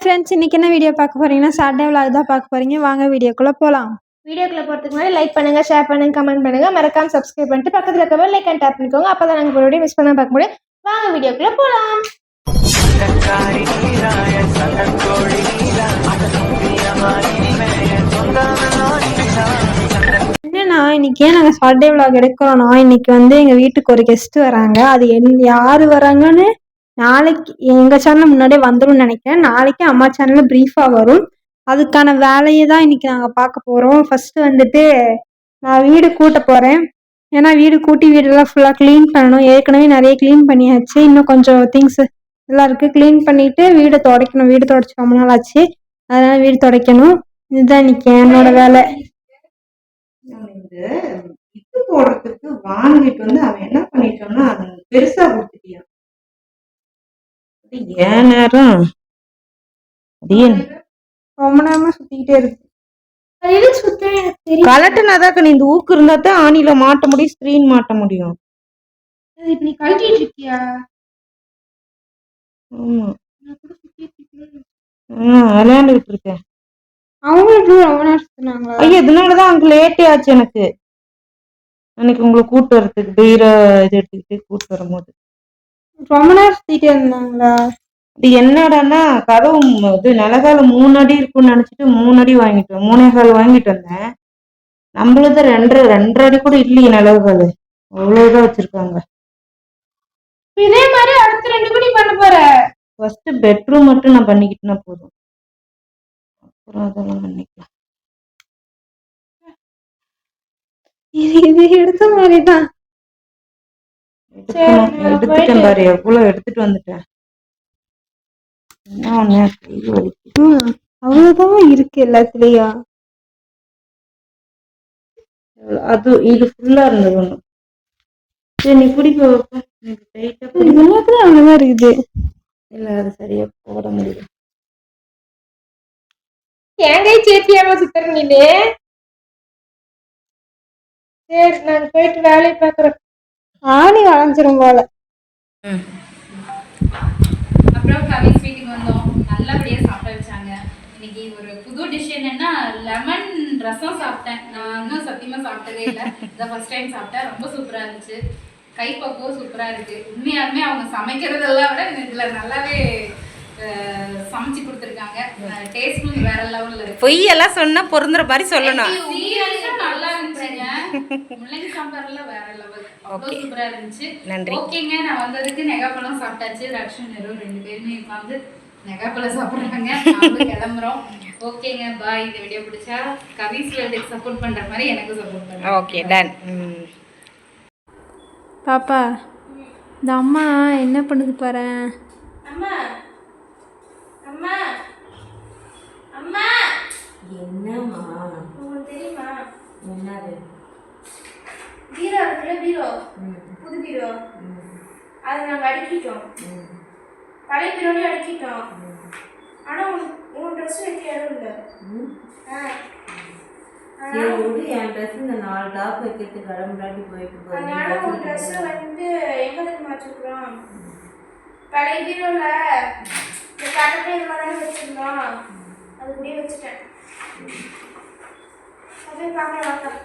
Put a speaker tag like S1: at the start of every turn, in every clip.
S1: Friends, இன்னைக்கு என்ன video பார்க்க போறீங்கன்னா சாட்டர்டே vlog தான் பார்க்க போறீங்க. வாங்க வீடியோக்குள்ள போலாம்.
S2: வீடியோக்குள்ள போறதுக்கு முன்னாடி லைக் பண்ணுங்க, ஷேர் பண்ணுங்க, கமெண்ட் பண்ணுங்க, மறக்காம சப்ஸ்கிரைப் பண்ணிட்டு பக்கத்துல இருக்க பெல் ஐகான் டேப் பண்ணிக்கோங்க. அப்பதான் நாங்க வீடியோ மிஸ் பண்ணாம பார்க்க முடியும். வாங்க வீடியோக்குள்ள போலாம்.
S1: என்னன்னா இன்னைக்கு ஏன் நாங்கள் சாட்டர்டே vlog எடுக்கிறோன்னா, இன்னைக்கு எங்கள் வீட்டுக்கு ஒரு கெஸ்ட் வராங்க. அது யார் வராங்கன்னு நாளைக்கு எங்கள் சேனல் முன்னாடியே வந்துடும் நினைக்கிறேன். நாளைக்கு அம்மா சேனலில் ப்ரீஃபாக வரும். அதுக்கான வேலையை தான் இன்னைக்கு நாங்கள் பார்க்க போகிறோம். ஃபஸ்ட்டு நான் வீடு கூட்ட போகிறேன். ஏன்னா வீடு கூட்டி வீடெல்லாம் ஃபுல்லாக க்ளீன் பண்ணணும். ஏற்கனவே நிறைய க்ளீன் பண்ணியாச்சு. இன்னும் கொஞ்சம் திங்ஸ் எல்லாம் இருக்குது. க்ளீன் பண்ணிவிட்டு வீடு துடைக்கணும். வீடு துடைச்சி ரொம்ப நாள் ஆச்சு. அதனால் வீடு துடைக்கணும். இதுதான் இன்னைக்கு என்னோட வேலை.
S3: இது போடுறதுக்கு வாங்கிட்டு அவன் என்ன பண்ணிட்டான்னா அது பெருசா கொடுத்துட்டியா. ஏன் நேரம்
S1: ரொம்ப நேரமா சுத்திக்கிட்டே இருக்கு.
S3: கலட்டுனாதான் நீ இந்த ஊக்கு இருந்தா தான் ஆணில மாட்ட முடியும், ஸ்கிரீன் மாட்ட முடியும்.
S2: இப்ப நீ கழட்டிட்டு இருக்கியா?
S3: விளையாண்டுகிட்டு இருக்கேன். ஐயா இதனாலதான் அங்க லேட்டே ஆச்சு எனக்கு. அன்னைக்கு உங்களை கூட்டு வர்றதுக்கு பீர இது எடுத்துக்கிட்டு கூட்டு வரும்போது
S1: ரொம்ப நேரம் சுத்திட்டே இருந்தாங்களா?
S3: அது என்னடான்னா கதவு இது நிலகால 3 அடி இருக்கும்னு நினைச்சிட்டு 3 அடி வாங்கிட்டோம். 3.25 வாங்கிட்டு வந்தேன். நம்மளது 2.5 அடி கூட இல்லையே நிலகால. அவ்வளவுதான் வச்சிருக்காங்க.
S2: இதே மாதிரி அடுத்த 2 மணி பண்ண போற.
S3: ஃபர்ஸ்ட் பெட்ரூம் மட்டும் நான் பண்ணிக்கிட்டேன்னா போதும். அப்புறம் அதெல்லாம் பண்ணிக்கலாம்.
S1: இது எடுத்த மாதிரிதான்
S3: எடுத்துட்டேன் பாரு, எவ்வளவு எடுத்துட்டு வந்துட்டேன். என்ன ஒண்ணு கை வலிக்கு.
S1: அவ்வளவுதான் இருக்கு எல்லாத்துலயும்.
S3: அது இது ஃபுல்லா இருந்தது ஒண்ணு. சரி நீ குடிக்க
S1: எல்லாத்துலயும் அவ்வளவுதான் இருக்குது.
S3: இல்ல அது சரியா போட முடியல.
S2: தேங்காய் சேர்த்தியாம சுத்தர நீனு. சரி நான் போயிட்டு வேலையை பாக்குறேன்.
S1: ஆணி வளைஞ்சிரும் போல.
S4: அப்புறம் கவிஸ் வீட்டுக்கு வந்தோம். நல்லபடியாக சாப்பிட வச்சாங்க. இன்னைக்கு ஒரு புது டிஷ் என்னன்னா லெமன் ரசம் சாப்பிட்டேன். நான் இன்னும் சத்தியமாக சாப்பிட்டதே இல்லை. இதான் ஃபர்ஸ்ட் டைம் சாப்பிட்டேன். ரொம்ப சூப்பராக இருந்துச்சு. கைப்பக்குவம் சூப்பராக இருக்குது. உண்மையாலுமே அவங்க சமைக்கிறதெல்லாம் விட இதில் நல்லாவே சமைச்சு கொடுத்துருக்காங்க. டேஸ்ட்டும் வேற லெவலில் இருக்கு.
S3: பொய்யெல்லாம் சொன்னா பொருந்துற மாதிரி சொல்லணும்.
S4: நல்லா இருந்துச்சுங்க. முள்ளங்கி சாம்பார்லாம் வேற லெவல். அவ்வளோ சூப்பரா இருந்துச்சு.
S3: நன்றி.
S4: ஓகேங்க, நான் வந்ததுக்கு நெகாப்பழம் சாப்பிட்டாச்சு. ரக்ஷன் நேரம் 2 பேருமே உட்காந்து நெகாப்பழம் சாப்பிட்றாங்க. நாங்களும் கிளம்புறோம். ஓகேங்க, பாய். இந்த வீடியோ பிடிச்சா கவிஸ் வேர்ல்டுக்கு சப்போர்ட் பண்ற மாதிரி எனக்கு சப்போர்ட் பண்ணுங்க.
S3: Okay, done.
S1: பாப்பா, இந்த அம்மா என்ன பண்ணுது பாரு.
S2: அம்மா அம்மா அம்மா
S3: என்னம்மா?
S2: உங்களுக்கு தெரியுமா
S3: என்னது?
S2: பீரோ இருக்குல்ல, பீரோ புது பீரோ, அதை நாங்கள் அடுக்கிட்டோம். பழைய பீரோலையும் அடுக்கிட்டோம். ஆனால் உன் ட்ரெஸ் வைக்க இடம் இல்லை.
S3: என் ட்ரெஸ் இந்த 4 டாப் வைக்கிறதுக்கு இடம் முன்னாடி போயிட்டு
S2: அதனால உன் ட்ரெஸ் எங்களுக்கு வச்சிருக்கிறோம். பழைய பீரோவில் இந்த கட்டத்தை இது மாதிரி வச்சிருந்தோம். அது கூடயே வச்சுட்டேன். அப்படியே பார்க்கலாம்.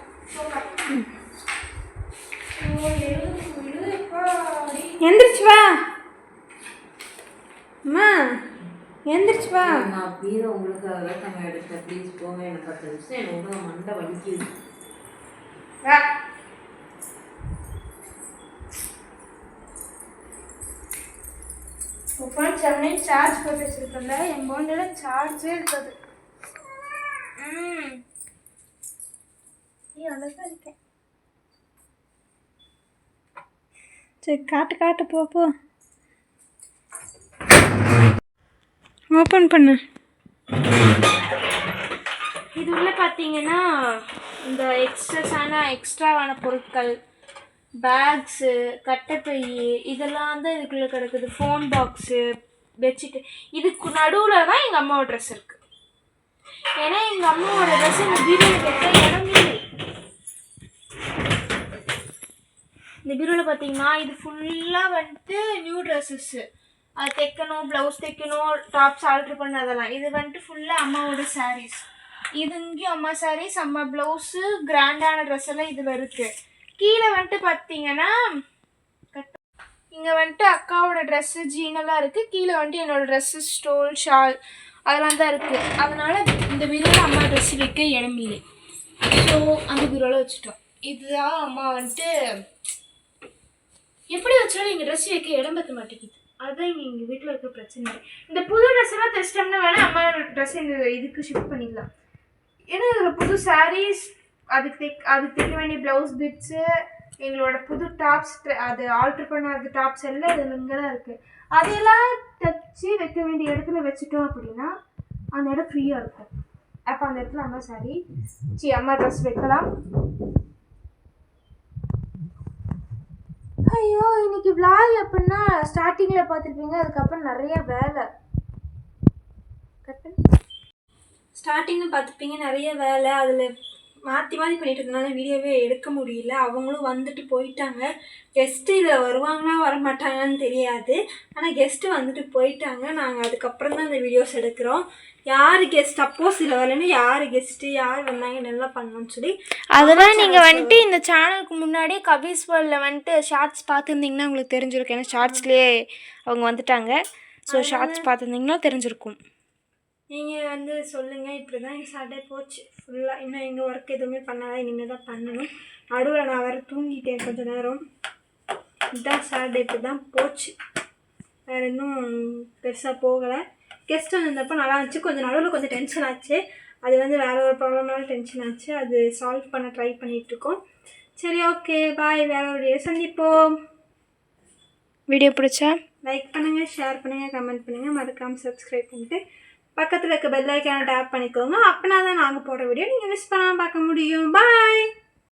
S1: எந்திரிச்சு வா அம்மா, எந்திரிச்சு வா.
S3: நான் பீரோ உங்களுக்காக தான் எடுத்தேன். ப்ளீஸ் போங்க. எனக்கு 10 நிமிஷம் எனக்கு மண்டை வலிக்குது.
S2: ஃபோன் 7 மினிட் சார்ஜ் போட்டு வச்சிருக்கல. என் ஃபோனில் சார்ஜே இருக்காது. அழகா இருக்கேன்.
S1: சரி காட்டு போ. ஓப்பன் பண்ணு.
S2: இது உள்ள பார்த்தீங்கன்னா இந்த எக்ஸ்ட்ராவான பொருட்கள், பேக்ஸு, கட்டைப்பை, இதெல்லாம் தான் இதுக்குள்ளே கிடக்குது. Phone box, bedsheet. இதுக்கு நடுவில் தான் எங்கள் அம்மாவோட ட்ரெஸ் இருக்குது. ஏன்னா எங்கள் அம்மாவோட ட்ரெஸ் இந்த பீரோவில் வைக்க இடம் இல்லை. இந்த பீரோவில் பார்த்தீங்கன்னா இது ஃபுல்லாக நியூ ட்ரெஸ்ஸஸ்ஸு. அது தைக்கணும், ப்ளவுஸ் தைக்கணும், டாப்ஸ் ஆல்ட்ரு பண்ண அதெல்லாம். இது வந்துட்டு ஃபுல்லாக அம்மாவோட சாரீஸ். இது இங்கேயும் அம்மா சாரீஸ், அம்மா ப்ளவுஸு, கிராண்டான ட்ரெஸ் எல்லாம் இதில் இருக்குது. கீழே வந்துட்டு பார்த்தீங்கன்னா இங்கே வந்துட்டு அக்காவோட ட்ரெஸ்ஸு ஜீனெல்லாம் இருக்குது. கீழே வந்துட்டு என்னோடய ட்ரெஸ்ஸு, ஸ்டோல், ஷால் அதெல்லாம் தான் இருக்குது. அதனால் இந்த பீரோவில் அம்மா ட்ரெஸ்ஸு வைக்க இடமில்லை. ஸோ அந்த பீரோவில் வச்சுட்டோம். இதுதான் அம்மா வந்துட்டு எப்படி வச்சாலும் எங்கள் ட்ரெஸ் வைக்க இடம் பற்ற மாட்டேங்குது. அதுதான் இங்கே எங்கள் வீட்டில் இருக்க பிரச்சனை. இந்த புது ட்ரெஸ் எல்லாம் தைச்சிட்டோம்னா வேணால் அம்மா ட்ரெஸ் இந்த இதுக்கு ஷிஃப்ட் பண்ணிடலாம். ஏன்னா இதில் புது சாரீஸ், அதுக்கு தைக்க வேண்டிய ப்ளவுஸ் பிட்ஸு, எங்களோட புது டாப்ஸ், அது ஆல்ட்ரு பண்ணாத டாப்ஸ் எல்லாம் இதில் இங்கே தான் இருக்குது. அதையெல்லாம் தைச்சி வைக்க வேண்டிய இடத்துல வச்சுட்டோம் அப்படின்னா அந்த இடம் ஃப்ரீயாக இருக்கும். அப்போ அந்த இடத்துல அம்மா அம்மா ட்ரெஸ் வைக்கலாம். ஐயோ, இன்னைக்கு விளாக் எப்படின்னா ஸ்டார்டிங்கில் பார்த்துருப்பீங்க, அதுக்கப்புறம் நிறைய வேலை ஸ்டார்டிங்கில் பார்த்துருப்பீங்க, நிறைய வேலை அதில் மாற்றி பண்ணிட்டு இருந்தனால வீடியோவே எடுக்க முடியல. அவங்களும் வந்துட்டு போயிட்டாங்க. கெஸ்ட்டு இதில் வருவாங்கன்னா வரமாட்டாங்கன்னு தெரியாது, ஆனால் கெஸ்ட்டு வந்துட்டு போயிட்டாங்க. நாங்கள் அதுக்கப்புறம் தான் இந்த வீடியோஸ் எடுக்கிறோம். யார் கெஸ்ட், சப்போஸ் இதில் வரலன்னா யார் கெஸ்ட்டு, யார் வந்தாங்க, நல்லா பண்ணணும்னு சொல்லி அதெல்லாம் நீங்கள் வந்துட்டு இந்த சேனலுக்கு முன்னாடி கபீஸ் வேர்ல்டில் வந்துட்டு ஷார்ட்ஸ் பார்த்துருந்தீங்கன்னா உங்களுக்கு தெரிஞ்சிருக்கும். ஏன்னா ஷார்ட்ஸ்லேயே அவங்க வந்துட்டாங்க. ஸோ ஷார்ட்ஸ் பார்த்துருந்தீங்கன்னா தெரிஞ்சிருக்கும். நீங்கள் வந்து சொல்லுங்கள். இப்படி தான் எங்கள் சாட்டர்டே போச்சு ஃபுல்லாக. இன்னும் எங்கள் ஒர்க் எதுவுமே பண்ணாதான், இனிமேல் தான் பண்ணணும். நடுவில் நான் வேறு தூங்கிட்டேன் கொஞ்சம் நேரம். இதுதான் சாட்டர்டே, இப்படி தான் போச்சு. வேறு இன்னும் பெருசாக போகலை. கெஸ்ட் வந்திருந்தப்போ நல்லா இருந்துச்சு. கொஞ்சம் நடுவில் கொஞ்சம் டென்ஷன் ஆச்சு. அது வந்து வேறு ஒரு ப்ராப்ளம்னால டென்ஷன் ஆச்சு. அது சால்வ் பண்ண ட்ரை பண்ணிகிட்ருக்கோம். சரி, ஓகே, பாய். வேறு ஒரு வீடியோ சந்திப்போம். வீடியோ பிடிச்சா லைக் பண்ணுங்கள், ஷேர் பண்ணுங்கள், கமெண்ட் பண்ணுங்கள். மறக்காமல் சப்ஸ்கிரைப் பண்ணிட்டு பக்கத்தில் இருக்க பெல் ஐக்கானை டேப் பண்ணிக்கோங்க. அப்படின்னா தான் நாங்கள் போடுற வீடியோ நீங்கள் மிஸ் பண்ணாமல் பார்க்க முடியும். பாய்.